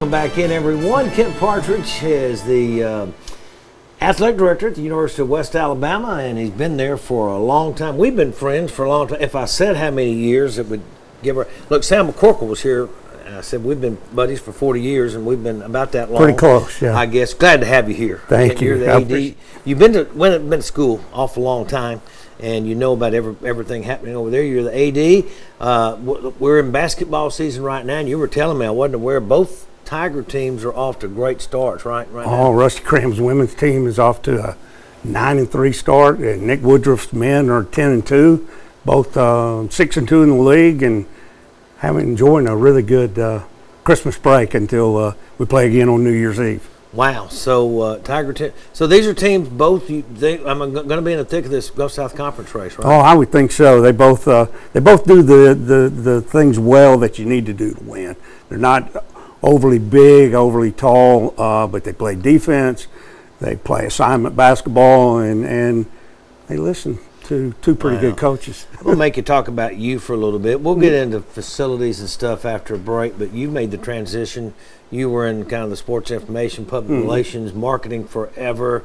Welcome back in, everyone. Kent Partridge is the athletic director at the University of West Alabama, and he's been there for a long time. We've been friends for a long time. If I said how many years, it would give her. Look, Sam McCorkle was here. And I said we've been buddies for 40 years, and we've been about that long. Pretty close, yeah. I guess. Glad to have you here. Thank you. You're the AD. You've been to school awful long time, and you know about everything happening over there. You're the AD. We're in basketball season right now, and you were telling me I wasn't aware both Tiger teams are off to great starts right now. Rusty Cram's women's team is off to a 9-3 start, and Nick Woodruff's men are 10-2, both 6-2 in the league, and enjoying a really good Christmas break until we play again on New Year's Eve. Wow! So so these are teams both. I'm going to be in the thick of this Gulf South Conference race, right? Oh, I would think so. They both do the things well that you need to do to win. They're not overly big, overly tall, but they play defense. They play assignment basketball, and they listen to two pretty good coaches. We'll make you talk about you for a little bit. We'll get into facilities and stuff after a break, but you made the transition. You were in kind of the sports information, public relations, marketing forever.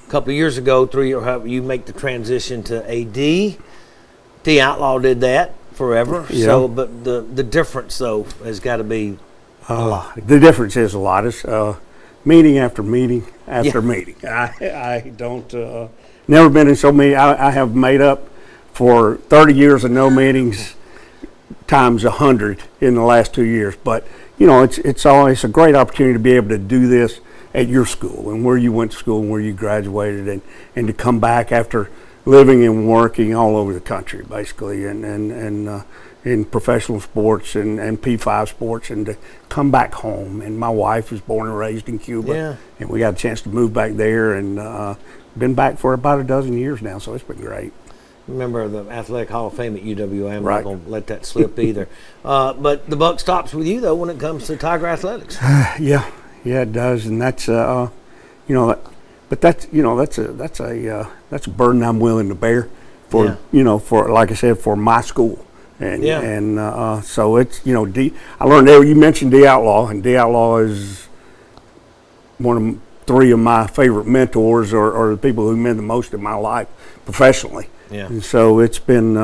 A couple of years ago, 3 years, you make the transition to AD. The Outlaw did that forever. Yeah. So, but the difference, though, has got to be a lot. The difference is a lot. It's meeting after meeting after meeting. I don't never been in so many. I have made up for 30 years of no meetings times 100 in the last 2 years. But you know, it's always a great opportunity to be able to do this at your school and where you went to school and where you graduated, and to come back after living and working all over the country, basically, and in professional sports and P5 sports, and to come back home. And my wife was born and raised in Cuba, and we got a chance to move back there, and been back for about a dozen years now, so it's been great. Remember the Athletic Hall of Fame at UWA. I'm not going to let that slip either. But the buck stops with you, though, when it comes to Tiger Athletics. Yeah, it does, and that's you know, but that's a burden I'm willing to bear for for, like I said, for my school. And so it's, you know, I learned there. You mentioned D Outlaw, and D Outlaw is one of three of my favorite mentors, or the people who meant the most in my life professionally. Yeah. And so it's been,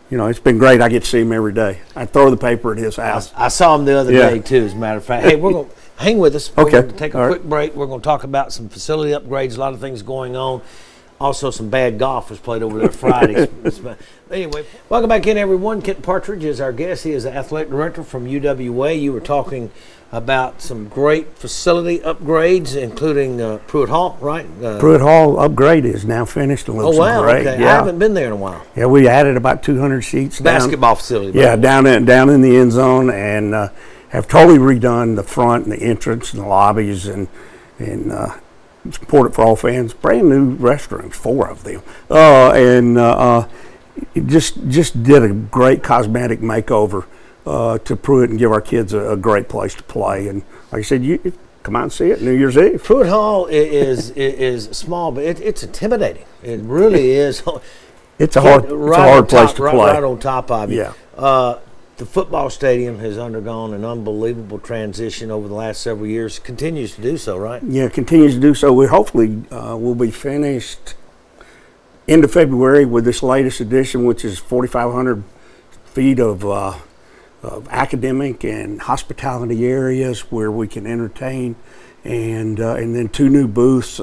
it's been great. I get to see him every day. I throw the paper at his house. I saw him the other day too, as a matter of fact. Hey, we're going to hang with us. We're going to take a quick break. We're going to talk about some facility upgrades, a lot of things going on. Also, some bad golf was played over there Friday. Anyway, welcome back in, everyone. Kent Partridge is our guest. He is the athletic director from UWA. You were talking about some great facility upgrades, including Pruitt Hall, right? Pruitt Hall upgrade is now finished and looks great. Okay. Yeah. I haven't been there in a while. Yeah, we added about 200 seats. Basketball facility. Yeah, down in the end zone, and have totally redone the front and the entrance and the lobbies, and it's important for all fans. Brand new restrooms, 4 of them, and just did a great cosmetic makeover to Pruitt and give our kids a great place to play. And like I said, you come out and see it New Year's Eve. Pruitt Hall is small, but it's intimidating. It really is. It's a hard place to play. Right on top of you. Yeah. The football stadium has undergone an unbelievable transition over the last several years. Continues to do so, right? Yeah, continues to do so. We hopefully will be finished end of February with this latest edition, which is 4,500 feet of academic and hospitality areas where we can entertain, and then 2 new booths,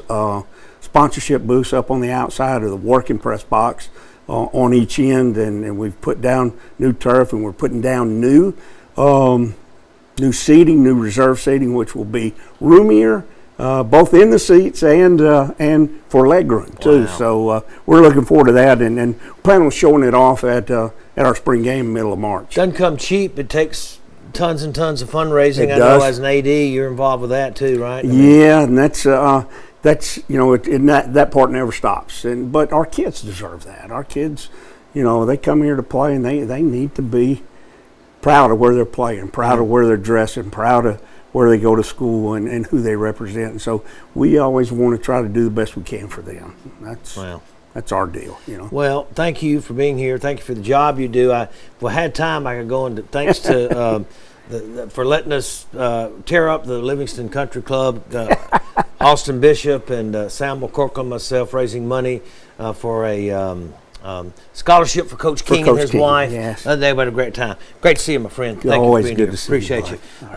sponsorship booths up on the outside of the working press box. On each end, and we've put down new turf, and we're putting down new seating, new reserve seating, which will be roomier, both in the seats and for leg room too. Wow. So we're looking forward to that, and plan on showing it off at our spring game in the middle of March. Doesn't come cheap. It takes tons and tons of fundraising. I know as an AD, you're involved with that too, right? Yeah, and that's that part never stops. But our kids deserve that. Our kids, they come here to play, and they need to be proud of where they're playing, proud of where they're dressing, proud of where they go to school and who they represent. And so we always want to try to do the best we can for them. That's our deal, Well, thank you for being here. Thank you for the job you do. If we had time, I could go into thanks to for letting us tear up the Livingston Country Club. Austin Bishop and Sam McCorkle and myself raising money for a scholarship for Coach King and his wife. Yes. They had a great time. Great to see you, my friend. Thank Always you for being good here. to see you, Appreciate buddy. you.